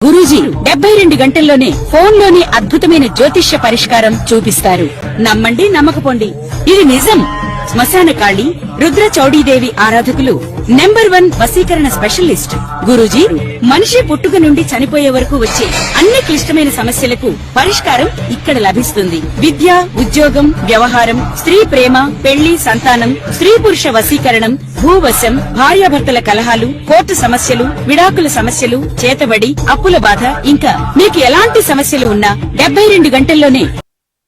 గురూజీ 72 గంటల్లోనే ఫోన్ లోని అద్భుతమైన జ్యోతిష్య పరిష్కారం చూపిస్తారు. నమ్మండి, నమ్మకపోండి, ఇది నిజం. శ్మశాన కాళి రుద్ర చౌడీదేవి ఆరాధకులు నంబర్ 1 వశీకరణ స్పెషలిస్ట్ గురూజీ. మనిషి పుట్టుక నుండి చనిపోయే వరకు వచ్చే అన్ని క్లిష్టమైన సమస్యలకు పరిష్కారం ఇక్కడ లభిస్తుంది. విద్య, ఉద్యోగం, వ్యవహారం, స్త్రీ ప్రేమ, పెళ్లి, సంతానం, స్త్రీ పురుష వశీకరణం, భూవశం, భార్యాభర్తల కలహాలు, కోర్టు సమస్యలు, విడాకుల సమస్యలు, చేతబడి, అప్పుల బాధ, ఇంకా మీకు ఎలాంటి సమస్యలు ఉన్నా 72 గంటల్లోనే.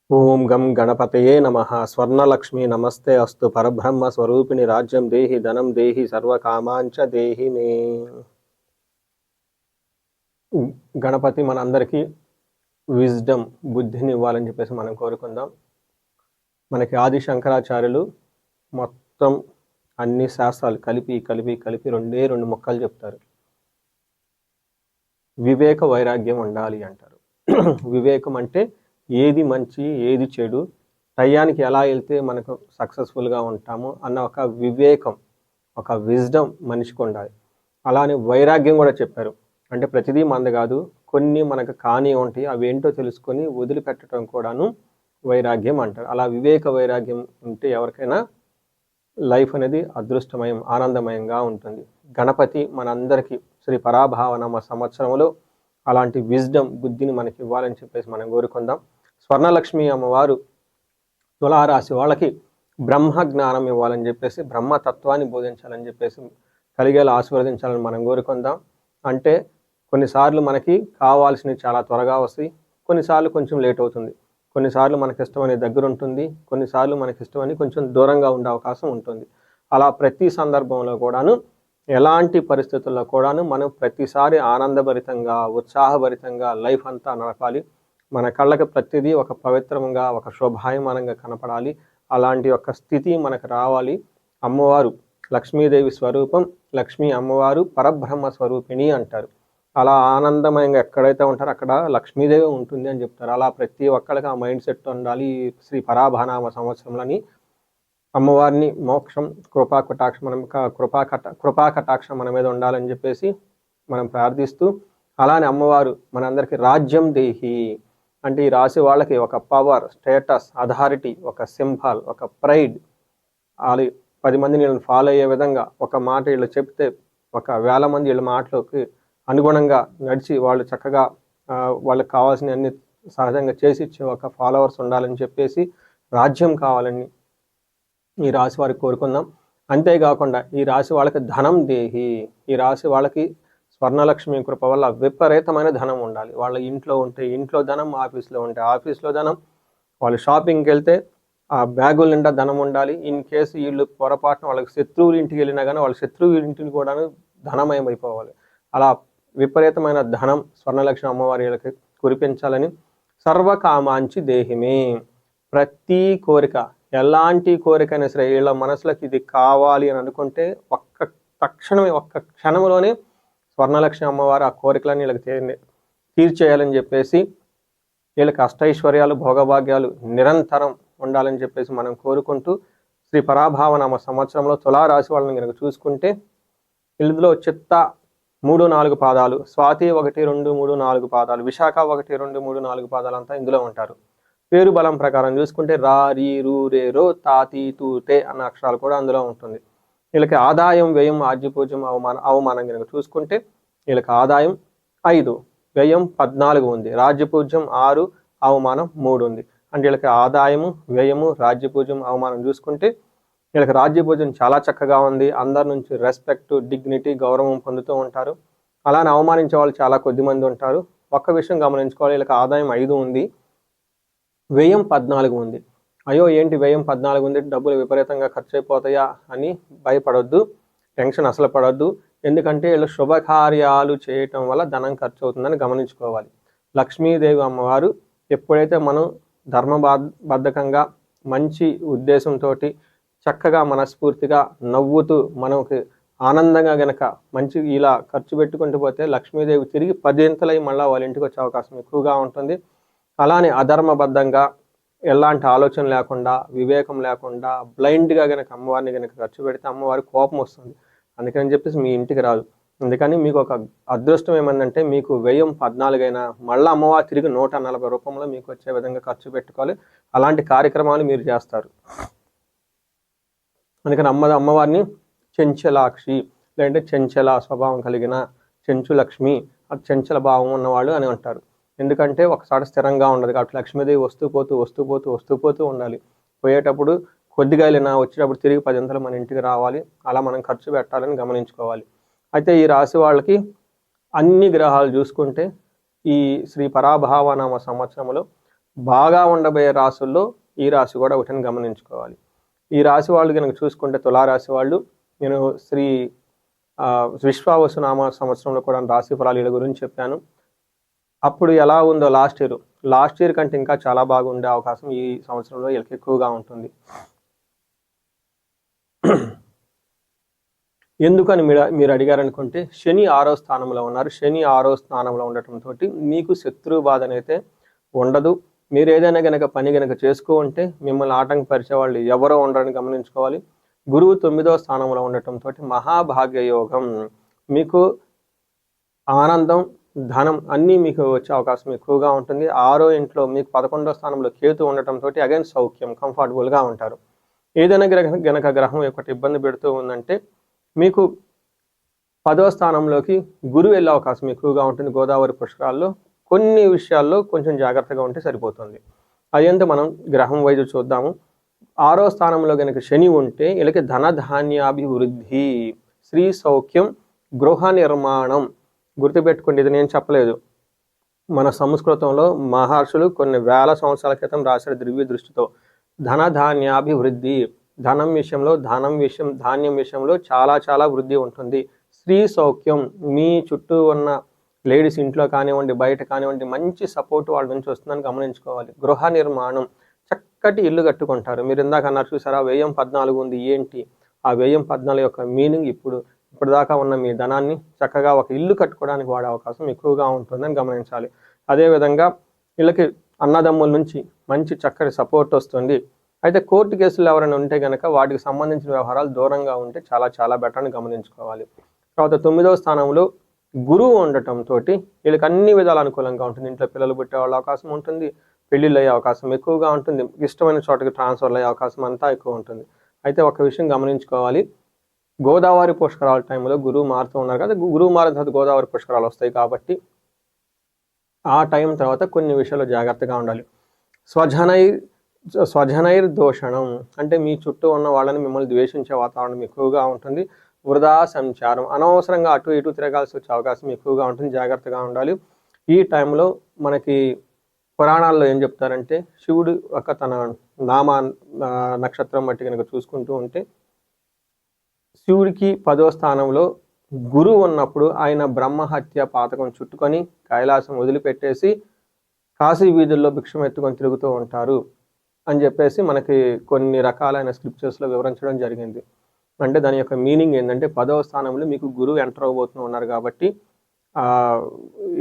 ఓం గం గణపతయే నమః. స్వర్ణలక్ష్మి నమస్తే అస్తు. పరబ్రహ్మ స్వరూపిణి రాజ్యం దేహి, ధనం దేహి, సర్వకామాంచ దేహి మే. గణపతి మనందరికీ విజ్డమ్, బుద్ధిని ఇవ్వాలని చెప్పేసి మనం కోరుకుందాం. మనకి ఆది శంకరాచార్యులు మొత్తం అన్ని శాస్త్రాలు కలిపి కలిపి కలిపి రెండు ముక్కలు చెప్తారు. వివేక వైరాగ్యం ఉండాలి అంటారు. వివేకం అంటే ఏది మంచి ఏది చెడు, టయానికి ఎలా వెళ్తే మనకు సక్సెస్ఫుల్గా ఉంటాము అన్న ఒక వివేకం, ఒక విజ్డమ్ మనిషికి ఉండాలి. అలానే వైరాగ్యం కూడా చెప్పారు. అంటే ప్రతిదీ మంద కాదు, కొన్ని మనకు కాని ఉంటాయి, అవి ఏంటో తెలుసుకొని వదిలిపెట్టడం కూడాను వైరాగ్యం అంటారు. అలా వివేక వైరాగ్యం ఉంటే ఎవరికైనా లైఫ్ అనేది అదృష్టమయం, ఆనందమయంగా ఉంటుంది. గణపతి మనందరికీ శ్రీ పరాభావనామ సంవత్సరంలో అలాంటి విజ్డమ్, బుద్ధిని మనకి ఇవ్వాలని చెప్పేసి మనం కోరుకుందాం. స్వర్ణలక్ష్మి అమ్మవారు తులారాశి వాళ్ళకి బ్రహ్మ జ్ఞానం ఇవ్వాలని చెప్పేసి, బ్రహ్మతత్వాన్ని బోధించాలని చెప్పేసి, కలిగేలా ఆశీర్వదించాలని మనం కోరుకుందాం. అంటే కొన్నిసార్లు మనకి కావాల్సినవి చాలా త్వరగా వస్తాయి, కొన్నిసార్లు కొంచెం లేట్ అవుతుంది, కొన్నిసార్లు మనకి ఇష్టమని దగ్గర ఉంటుంది, కొన్నిసార్లు మనకి ఇష్టమని కొంచెం దూరంగా ఉండే అవకాశం ఉంటుంది. అలా ప్రతి సందర్భంలో కూడాను, ఎలాంటి పరిస్థితుల్లో కూడాను మనం ప్రతిసారి ఆనందభరితంగా, ఉత్సాహభరితంగా లైఫ్ అంతా నడపాలి. మన కళ్ళకి ప్రతిదీ ఒక పవిత్రంగా, ఒక శోభాయమానంగా కనపడాలి. అలాంటి ఒక స్థితి మనకు రావాలి. అమ్మవారు లక్ష్మీదేవి స్వరూపం, లక్ష్మీ అమ్మవారు పరబ్రహ్మ స్వరూపిణి అంటారు. అలా ఆనందమయంగా ఎక్కడైతే ఉంటారో అక్కడ లక్ష్మీదేవి ఉంటుంది అని చెప్తారు. అలా ప్రతి ఒక్కరికి ఆ మైండ్ సెట్ ఉండాలి. శ్రీ పరాభానామ సంవత్సరంలోని అమ్మవారిని మోక్షం, కృపాకటాక్షం మన మీద ఉండాలని చెప్పేసి మనం ప్రార్థిస్తూ, అలానే అమ్మవారు మనందరికీ రాజ్యం దేహి అంటే ఈ రాశి వాళ్ళకి ఒక పవర్, స్టేటస్, అథారిటీ, ఒక సింబల్, ఒక ప్రైడ్, వాళ్ళు 10 మంది వీళ్ళని ఫాలో అయ్యే విధంగా ఒక మాట వీళ్ళు చెప్తే 1,000 మంది వీళ్ళ మాటలోకి అనుగుణంగా నడిచి వాళ్ళు చక్కగా వాళ్ళకి కావాల్సిన అన్ని సహజంగా చేసి ఇచ్చే ఒక ఫాలోవర్స్ ఉండాలని చెప్పేసి, రాజ్యం కావాలని ఈ రాశి వారికి కోరుకుందాం. అంతేకాకుండా ఈ రాశి వాళ్ళకి ధనం దేహి, ఈ రాశి వాళ్ళకి స్వర్ణలక్ష్మి కృప వల్ల విపరీతమైన ధనం ఉండాలి. వాళ్ళ ఇంట్లో ఉంటే ఇంట్లో ధనం, ఆఫీస్లో ఉంటే ఆఫీస్లో ధనం, వాళ్ళు షాపింగ్కి వెళ్తే ఆ బ్యాగుల నిండా ధనం ఉండాలి. ఇన్ కేసు వీళ్ళు పొరపాటున వాళ్ళకి శత్రువుల ఇంటికి వెళ్ళినా కానీ వాళ్ళ శత్రువుల ఇంటిని కూడా ధనమయం అయిపోవాలి. అలా విపరీతమైన ధనం స్వర్ణలక్ష్మి అమ్మవారికి కురిపించాలని, సర్వకామాంచి దేహిమే, ప్రతి కోరిక, ఎలాంటి కోరికైనా సరే వీళ్ళ మనసులోకి ఇది కావాలి అని అనుకుంటే తక్షణమే ఒక్క క్షణంలోనే స్వర్ణలక్ష్మి అమ్మవారు ఆ కోరికలన్నీ వీళ్ళకి తీర్చేయాలని చెప్పేసి, వీళ్ళకి అష్టైశ్వర్యాలు, భోగభాగ్యాలు నిరంతరం ఉండాలని చెప్పేసి మనం కోరుకుంటూ, శ్రీ పరాభావనామ సంవత్సరంలో తులారాశి వాళ్ళని కనుక చూసుకుంటే ఇందులో చిత్త 3, 4 పాదాలు, స్వాతి 1, 2, 3, 4 పాదాలు, విశాఖ 1, 2, 3, 4 పాదాలు అంతా ఇందులో ఉంటారు. పేరు బలం ప్రకారం చూసుకుంటే రా, రీ, రూ, రే, రో, తాతి, తూ, తే అన్న అక్షరాలు కూడా అందులో ఉంటుంది. వీళ్ళకి ఆదాయం, వ్యయం, ఆజ్యపూజ్యం, అవమానం కనుక చూసుకుంటే వీళ్ళకి ఆదాయం 5, వ్యయం 14 ఉంది, రాజ్యపూజ్యం 6, అవమానం 3 ఉంది. అంటే వీళ్ళకి ఆదాయము, వ్యయము, రాజ్యపూజ్యం, అవమానం చూసుకుంటే వీళ్ళకి రాజ్యపూజ్యం చాలా చక్కగా ఉంది. అందరి నుంచి రెస్పెక్ట్, డిగ్నిటీ, గౌరవం పొందుతూ ఉంటారు. అలానే అవమానించే వాళ్ళు చాలా కొద్ది మంది ఉంటారు. ఒక్క విషయం గమనించుకోవాలి, వీళ్ళకి ఆదాయం 5 ఉంది, వ్యయం 14 ఉంది. అయ్యో ఏంటి వ్యయం 14 ఉంది, డబ్బులు విపరీతంగా ఖర్చు అయిపోతాయా అని భయపడొద్దు, టెన్షన్ అసలు పడొద్దు. ఎందుకంటే వీళ్ళు శుభకార్యాలు చేయటం వల్ల ధనం ఖర్చు అవుతుందని గమనించుకోవాలి. లక్ష్మీదేవి అమ్మవారు ఎప్పుడైతే మనం ధర్మబద్ధకంగా మంచి ఉద్దేశంతో చక్కగా మనస్ఫూర్తిగా నవ్వుతూ మనకి ఆనందంగా గనక మంచి ఇలా ఖర్చు పెట్టుకుంటూ పోతే లక్ష్మీదేవి తిరిగి 10 మళ్ళీ వాళ్ళ ఇంటికి వచ్చే అవకాశం ఎక్కువగా ఉంటుంది. అలానే అధర్మబద్ధంగా ఎలాంటి ఆలోచన లేకుండా, వివేకం లేకుండా బ్లైండ్గా గనక అమ్మవారిని గనక ఖర్చు పెడితే అమ్మవారికి కోపం వస్తుంది. అందుకని చెప్పేసి మీ ఇంటికి రాదు. అందుకని మీకు ఒక అదృష్టం ఏమందంటే మీకు వ్యయం 14 అయినా మళ్ళీ అమ్మవారు తిరిగి 140 రూపంలో మీకు వచ్చే విధంగా ఖర్చు పెట్టుకోవాలి. అలాంటి కార్యక్రమాలు మీరు చేస్తారు. అందుకని అమ్మవారిని చెంచలాక్షి, లేదంటే చెంచల స్వభావం కలిగిన చెంచులక్ష్మి, చెంచల భావం ఉన్నవాళ్ళు అని అంటారు. ఎందుకంటే ఒకసారి స్థిరంగా ఉండదు కాబట్టి లక్ష్మీదేవి వస్తూ పోతూ ఉండాలి. పోయేటప్పుడు కొద్దిగా వెళ్ళినా వచ్చేటప్పుడు తిరిగి 10 మన ఇంటికి రావాలి. అలా మనం ఖర్చు పెట్టాలని గమనించుకోవాలి. అయితే ఈ రాశి వాళ్ళకి అన్ని గ్రహాలు చూసుకుంటే ఈ శ్రీ పరాభావనామ సంవత్సరంలో బాగా ఉండబోయే రాశుల్లో ఈ రాశి కూడా ఒకటిని గమనించుకోవాలి. ఈ రాశి వాళ్ళు కనుక చూసుకుంటే తులారాశి వాళ్ళు, నేను శ్రీ విశ్వావసునామ సంవత్సరంలో కూడా రాశి ఫలాల గురించి చెప్పాను. అప్పుడు ఎలా ఉందో లాస్ట్ ఇయర్ కంటే ఇంకా చాలా బాగుండే అవకాశం ఈ సంవత్సరంలో వీళ్ళకి ఎక్కువగా ఉంటుంది. ఎందుకని మీరు అడిగారనుకుంటే శని 6వ స్థానంలో ఉన్నారు. శని 6వ స్థానంలో ఉండటంతో మీకు శత్రు బాధ అయితే ఉండదు. మీరు ఏదైనా గనక పని గనక చేసుకో ఉంటే మిమ్మల్ని ఆటంకపరిచే వాళ్ళు ఎవరో ఉండరని గమనించుకోవాలి. గురువు 9వ స్థానంలో ఉండటంతో మహాభాగ్య యోగం, మీకు ఆనందం, ధనం అన్నీ మీకు వచ్చే అవకాశం ఎక్కువగా ఉంటుంది. 6వ ఇంట్లో మీకు 11వ స్థానంలో కేతు ఉండటంతో అగైన్ సౌఖ్యం, కంఫర్టబుల్గా ఉంటారు. ఏదైనా గనక గ్రహం ఒకటి ఇబ్బంది పెడుతూ ఉందంటే మీకు 10వ స్థానంలోకి గురువు వెళ్ళే అవకాశం ఎక్కువగా ఉంటుంది. గోదావరి పుష్కరాల్లో కొన్ని విషయాల్లో కొంచెం జాగ్రత్తగా ఉంటే సరిపోతుంది. అదేంటో మనం గ్రహం వైద్యు చూద్దాము. 6వ స్థానంలో గనక శని ఉంటే వీళ్ళకి ధనధాన్యాభివృద్ధి, శ్రీ సౌఖ్యం, గృహ నిర్మాణం. గుర్తుపెట్టుకోండి, ఇది నేను చెప్పలేదు. మన సంస్కృతంలో మహర్షులు కొన్ని వేల సంవత్సరాల క్రితం రాసిన దివ్య దృష్టితో ధనధాన్యాభివృద్ధి, ధాన్యం విషయంలో చాలా వృద్ధి ఉంటుంది. స్త్రీ సౌఖ్యం, మీ చుట్టూ ఉన్న లేడీస్ ఇంట్లో కానివ్వండి, బయట కానివ్వండి, మంచి సపోర్ట్ వాళ్ళ నుంచి వస్తుందని గమనించుకోవాలి. గృహ నిర్మాణం, చక్కటి ఇల్లు కట్టుకుంటారు. మీరు ఇందాక అన్నారు చూసారా, వ్యయం 14 ఉంది. ఏంటి ఆ వ్యయం 14 యొక్క మీనింగ్? ఇప్పటిదాకా ఉన్న మీ ధనాన్ని చక్కగా ఒక ఇల్లు కట్టుకోవడానికి వాడే అవకాశం ఎక్కువగా ఉంటుందని గమనించాలి. అదేవిధంగా వీళ్ళకి అన్నదమ్ముల నుంచి మంచి చక్కటి సపోర్ట్ వస్తుంది. అయితే కోర్టు కేసులు ఎవరైనా ఉంటే కనుక వాటికి సంబంధించిన వ్యవహారాలు దూరంగా ఉంటే చాలా బెటర్ అని గమనించుకోవాలి. తర్వాత 9వ స్థానంలో గురువు ఉండటంతో వీళ్ళకి అన్ని విధాలు అనుకూలంగా ఉంటుంది. ఇంట్లో పిల్లలు పుట్టే వాళ్ళ అవకాశం ఉంటుంది, పెళ్లిళ్ళు అయ్యే అవకాశం ఎక్కువగా ఉంటుంది, ఇష్టమైన చోటకి ట్రాన్స్ఫర్లు అయ్యే అవకాశం అంతా ఎక్కువ ఉంటుంది. అయితే ఒక విషయం గమనించుకోవాలి, గోదావరి పుష్కరాల టైంలో గురువు మారుతూ ఉన్నారు కదా, గురువు మారిన తర్వాత గోదావరి పుష్కరాలు వస్తాయి కాబట్టి ఆ టైం తర్వాత కొన్ని విషయాలు జాగ్రత్తగా ఉండాలి. స్వజనైర్ దోషణం అంటే మీ చుట్టూ ఉన్న వాళ్ళని మిమ్మల్ని ద్వేషించే వాతావరణం ఎక్కువగా ఉంటుంది. వృధా సంచారం, అనవసరంగా అటు ఇటు తిరగాల్సి వచ్చే అవకాశం ఎక్కువగా ఉంటుంది. జాగ్రత్తగా ఉండాలి. ఈ టైంలో మనకి పురాణాల్లో ఏం చెప్తారంటే శివుడు ఒక తన నక్షత్రం బట్టి కనుక చూసుకుంటూ ఉంటే శివుడికి 10వ స్థానంలో గురువు ఉన్నప్పుడు ఆయన బ్రహ్మహత్య పాతకం చుట్టుకొని కైలాసం వదిలిపెట్టేసి కాశీ వీధుల్లో భిక్షం ఎత్తుకొని తిరుగుతూ ఉంటారు అని చెప్పేసి మనకి కొన్ని రకాలైన స్క్రిప్చర్స్లో వివరించడం జరిగింది. అంటే దాని యొక్క మీనింగ్ ఏంటంటే 10వ స్థానంలో మీకు గురువు ఎంటర్ అవ్వబోతూ ఉన్నారు కాబట్టి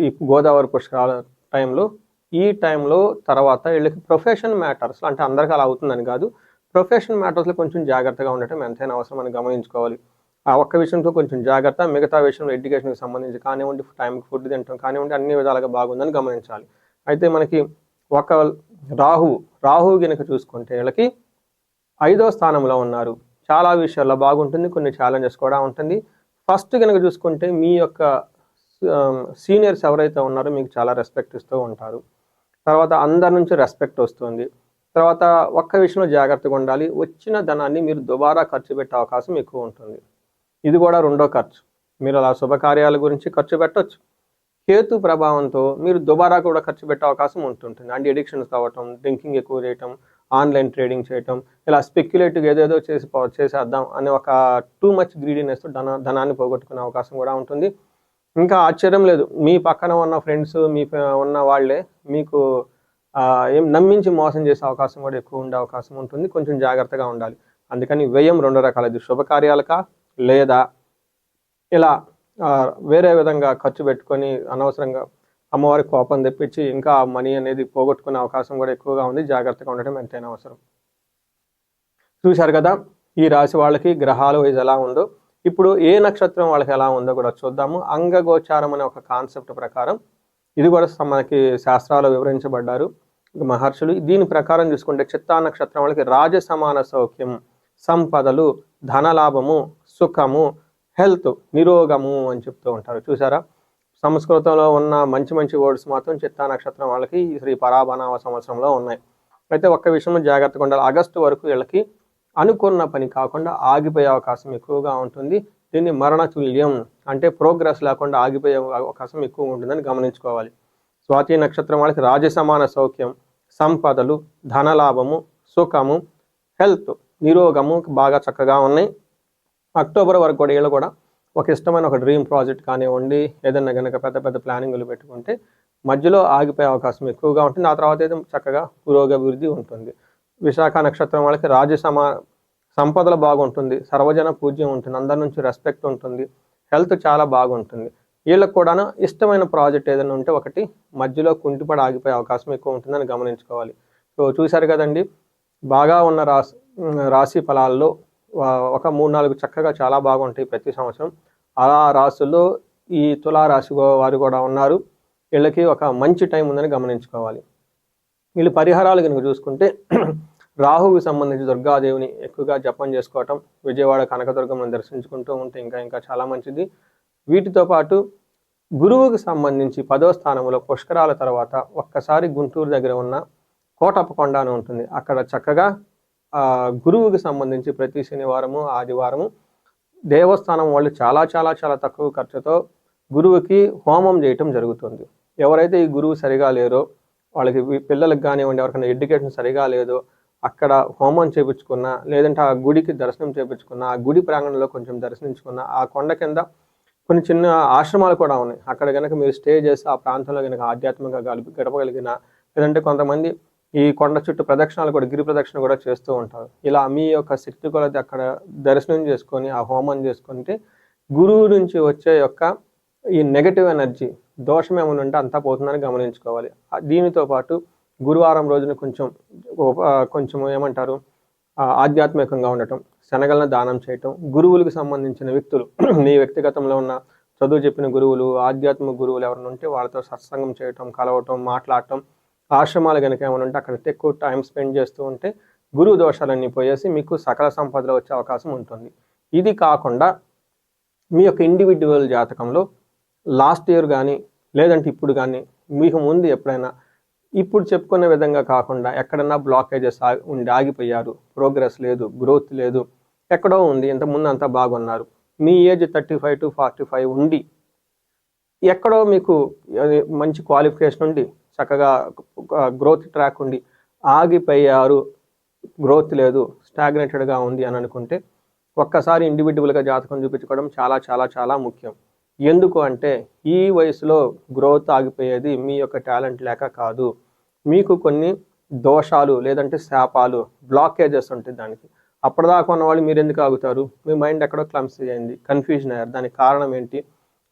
ఈ గోదావరి పుష్కరాల టైంలో, ఈ టైంలో తర్వాత వీళ్ళకి ప్రొఫెషన్ మ్యాటర్స్, అంటే అందరికీ అలా అవుతుందని కాదు, ప్రొఫెషన్ మ్యాటర్స్లో కొంచెం జాగ్రత్తగా ఉండటం ఎంతైనా అవసరం అని గమనించుకోవాలి. ఆ ఒక్క విషయంతో కొంచెం జాగ్రత్త, మిగతా విషయంలో ఎడ్యుకేషన్కి సంబంధించి కానివ్వండి, టైంకి ఫుడ్ తింటాం కానివ్వండి, అన్ని విధాలుగా బాగుందని గమనించాలి. అయితే మనకి ఒక రాహువు కనుక చూసుకుంటే వీళ్ళకి 5వ స్థానంలో ఉన్నారు. చాలా విషయాల్లో బాగుంటుంది, కొన్ని ఛాలెంజెస్ కూడా ఉంటుంది. ఫస్ట్ కనుక చూసుకుంటే మీ యొక్క సీనియర్స్ ఎవరైతే ఉన్నారో మీకు చాలా రెస్పెక్ట్ ఇస్తూ ఉంటారు. తర్వాత అందరి నుంచి రెస్పెక్ట్ వస్తుంది. తర్వాత ఒక్క విషయంలో జాగ్రత్తగా ఉండాలి, వచ్చిన ధనాన్ని మీరు దుబారా ఖర్చు పెట్టే అవకాశం ఎక్కువ ఉంటుంది. ఇది కూడా రెండో ఖర్చు. మీరు అలా శుభకార్యాల గురించి ఖర్చు పెట్టవచ్చు. కేతు ప్రభావంతో మీరు దుబారా కూడా ఖర్చు పెట్టే అవకాశం ఉంటుంటుంది. అంటే ఎడిక్షన్స్ కావటం, డ్రింకింగ్ ఎక్కువ చేయటం, ఆన్లైన్ ట్రేడింగ్ చేయటం, ఇలా స్పెక్యులేటివ్ ఏదేదో చేసేద్దాం అనే ఒక టూ మచ్ గ్రీడీనెస్ ధనాన్ని పోగొట్టుకునే అవకాశం కూడా ఉంటుంది. ఇంకా ఆశ్చర్యం లేదు, మీ పక్కన ఉన్న ఫ్రెండ్స్, మీ ఉన్న వాళ్ళే మీకు ఏం నమ్మించి మోసం చేసే అవకాశం కూడా ఎక్కువ ఉండే అవకాశం ఉంటుంది. కొంచెం జాగ్రత్తగా ఉండాలి. అందుకని వ్యయం రెండు రకాలది, శుభకార్యాలకా లేదా ఇలా వేరే విధంగా ఖర్చు పెట్టుకొని అనవసరంగా అమ్మవారి కోపం తెప్పించి ఇంకా మనీ అనేది పోగొట్టుకునే అవకాశం కూడా ఎక్కువగా ఉంది. జాగ్రత్తగా ఉండటం ఎంతైనా అవసరం. చూశారు కదా ఈ రాశి వాళ్ళకి గ్రహాల వైజ్ ఎలా ఉందో. ఇప్పుడు ఏ నక్షత్రం వాళ్ళకి ఎలా ఉందో కూడా చూద్దాము. అంగగోచారం అనే ఒక కాన్సెప్ట్ ప్రకారం ఇది కూడా మనకి శాస్త్రాలు వివరించబడ్డారు మహర్షులు. దీని ప్రకారం చూసుకుంటే చిత్తా నక్షత్రం వాళ్ళకి రాజ సమాన సౌఖ్యం, సంపదలు, ధనలాభము, సుఖము, హెల్త్, నిరోగము అని చెప్తూ ఉంటారు. చూసారా, సంస్కృతంలో ఉన్న మంచి మంచి వర్డ్స్ మాత్రం చిత్తా నక్షత్రం వాళ్ళకి శ్రీ పరాభనామ సంవత్సరంలో ఉన్నాయి. అయితే ఒక్క విషయంలో జాగ్రత్తగా ఉండాలి. ఆగస్టు వరకు వీళ్ళకి అనుకున్న పని కాకుండా ఆగిపోయే అవకాశం ఎక్కువగా ఉంటుంది. దీన్ని మరణతుల్యం అంటే ప్రోగ్రెస్ లేకుండా ఆగిపోయే అవకాశం ఎక్కువ ఉంటుందని గమనించుకోవాలి. స్వాతి నక్షత్రం వాళ్ళకి రాజసమాన సౌఖ్యం, సంపదలు, ధనలాభము, సుఖము, హెల్త్, నిరోగము బాగా చక్కగా ఉన్నాయి. అక్టోబర్ వరకు కూడా వీళ్ళు కూడా ఒక ఇష్టమైన ఒక డ్రీమ్ ప్రాజెక్ట్ కానివ్వండి, ఏదన్నా కనుక పెద్ద పెద్ద ప్లానింగ్లు పెట్టుకుంటే మధ్యలో ఆగిపోయే అవకాశం ఎక్కువగా ఉంటుంది. ఆ తర్వాత అయితే చక్కగా పురోగభివృద్ధి ఉంటుంది. విశాఖ నక్షత్రం వాళ్ళకి సంపదలు బాగుంటుంది, సర్వజన పూజ్యం ఉంటుంది, అందరి నుంచి రెస్పెక్ట్ ఉంటుంది, హెల్త్ చాలా బాగుంటుంది. వీళ్ళకి కూడా ఇష్టమైన ప్రాజెక్ట్ ఏదైనా ఉంటే ఒకటి మధ్యలో కుంటిపడి ఆగిపోయే అవకాశం ఎక్కువ ఉంటుందని గమనించుకోవాలి. సో చూశారు కదండి, బాగా ఉన్న రాశి ఫలాల్లో ఒక 3-4 చక్కగా చాలా బాగుంటాయి ప్రతి సంవత్సరం. అలా రాశుల్లో ఈ తులారాశి వారు కూడా ఉన్నారు. వీళ్ళకి ఒక మంచి టైం ఉందని గమనించుకోవాలి. వీళ్ళు పరిహారాలు కనుక చూసుకుంటే రాహువుకి సంబంధించి దుర్గాదేవిని ఎక్కువగా జపం చేసుకోవటం, విజయవాడ కనకదుర్గమ్మను దర్శించుకుంటూ ఉంటే ఇంకా చాలా మంచిది. వీటితో పాటు గురువుకి సంబంధించి 10వ స్థానంలో పుష్కరాల తర్వాత ఒక్కసారి గుంటూరు దగ్గర ఉన్న కోటప్పకొండ అని ఉంటుంది. అక్కడ చక్కగా గురువుకి సంబంధించి ప్రతి శనివారము ఆదివారము దేవస్థానం వాళ్ళు చాలా చాలా చాలా తక్కువ ఖర్చుతో గురువుకి హోమం చేయటం జరుగుతుంది. ఎవరైతే ఈ గురువు సరిగా లేరో, వాళ్ళకి పిల్లలకు కానివ్వండి, ఎవరికైనా ఎడ్యుకేషన్ సరిగా లేదో అక్కడ హోమం చేయించుకున్నా, లేదంటే ఆ గుడికి దర్శనం చేయించుకున్నా, ఆ గుడి ప్రాంగణంలో కొంచెం దర్శించుకున్నా, ఆ కొండ కింద కొన్ని చిన్న ఆశ్రమాలు కూడా ఉన్నాయి. అక్కడ కనుక మీరు స్టే చేసి ఆ ప్రాంతంలో కనుక ఆధ్యాత్మికంగా గడపగలిగిన, లేదంటే కొంతమంది ఈ కొండ చుట్టూ ప్రదక్షిణాలు కూడా, గిరి ప్రదక్షిణ కూడా చేస్తూ ఉంటారు. ఇలా మీ యొక్క శక్తి కొలది అక్కడ దర్శనం చేసుకొని ఆ హోమం చేసుకుంటే గురువు నుంచి వచ్చే యొక్క ఈ నెగటివ్ ఎనర్జీ దోషం ఏమైనా ఉంటే అంతా పోతుందని గమనించుకోవాలి. దీనితో పాటు గురువారం రోజున కొంచెం ఏమంటారు, ఆధ్యాత్మికంగా ఉండటం, శనగలను దానం చేయటం, గురువులకు సంబంధించిన వ్యక్తులు మీ వ్యక్తిగతంలో ఉన్న చదువు చెప్పిన గురువులు, ఆధ్యాత్మిక గురువులు ఎవరైనా ఉంటే వాళ్ళతో సత్సంగం చేయటం, కలవటం, మాట్లాడటం, ఆశ్రమాలు కనుక ఏమైనా ఉంటే అక్కడ ఎక్కువ టైం స్పెండ్ చేస్తూ ఉంటే గురువు దోషాలన్నీ పోయేసి మీకు సకల సంపదలు వచ్చే అవకాశం ఉంటుంది. ఇది కాకుండా మీ యొక్క ఇండివిజువల్ జాతకంలో లాస్ట్ ఇయర్ కానీ లేదంటే ఇప్పుడు కానీ మీకు ముందు ఎప్పుడైనా ఇప్పుడు చెప్పుకునే విధంగా కాకుండా ఎక్కడన్నా బ్లాకేజెస్ ఉండి ఆగిపోయారు, ప్రోగ్రెస్ లేదు, గ్రోత్ లేదు, ఎక్కడో ఉంది, ఇంతకుముందు అంతా బాగున్నారు, మీ ఏజ్ 35 to 45 ఉండి ఎక్కడో మీకు మంచి క్వాలిఫికేషన్ ఉండి చక్కగా గ్రోత్ ట్రాక్ ఉండి ఆగిపోయారు, గ్రోత్ లేదు, స్టాగ్నేటెడ్గా ఉంది అని అనుకుంటే ఒక్కసారి ఇండివిజువల్గా జాతకం చూపించుకోవడం చాలా చాలా చాలా ముఖ్యం. ఎందుకు అంటే ఈ వయసులో గ్రోత్ ఆగిపోయేది మీ యొక్క టాలెంట్ లేక కాదు, మీకు కొన్ని దోషాలు లేదంటే శాపాలు, బ్లాకేజెస్ ఉంటాయి దానికి. అప్పటిదాకా ఉన్న వాళ్ళు మీరు ఎందుకు ఆగుతారు? మీ మైండ్ ఎక్కడో క్లమ్సీ అయింది, కన్ఫ్యూజన్ అయ్యారు. దానికి కారణం ఏంటి?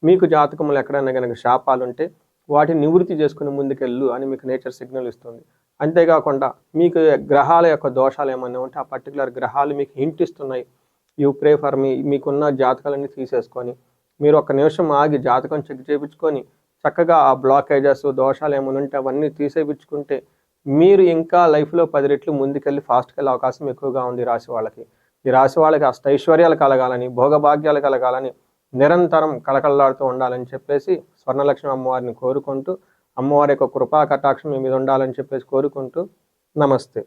మీకు జాతకంలో ఎక్కడైనా కనుక శాపాలు ఉంటే వాటిని నివృత్తి చేసుకుని ముందుకెళ్ళు అని మీకు నేచర్ సిగ్నల్ ఇస్తుంది. అంతేకాకుండా మీకు గ్రహాల యొక్క దోషాలు ఏమైనా ఉంటే ఆ పర్టికులర్ గ్రహాలు మీకు హింట్ ఇస్తున్నాయి, యూ ప్రే ఫర్ మీ, మీకున్న జాతకాలన్నీ తీసేసుకొని మీరు ఒక్క నిమిషం ఆగి జాతకం చెక్ చేయించుకొని చక్కగా ఆ బ్లాకేజెస్ దోషాలు ఏమైనా ఉంటే అవన్నీ తీసేయించుకుంటే మీరు ఇంకా లైఫ్లో 10 రెట్లు ముందుకెళ్ళి ఫాస్ట్కి వెళ్ళే అవకాశం ఎక్కువగా ఉంది రాశి వాళ్ళకి. ఈ రాశి వాళ్ళకి అష్టైశ్వర్యాలు కలగాలని, భోగభాగ్యాలు కలగాలని, నిరంతరం కళకళలాడుతూ ఉండాలని చెప్పేసి స్వర్ణలక్ష్మి అమ్మవారిని కోరుకుంటూ, అమ్మవారి యొక్క కృపా కటాక్షం మీ మీద ఉండాలని చెప్పేసి కోరుకుంటూ నమస్తే.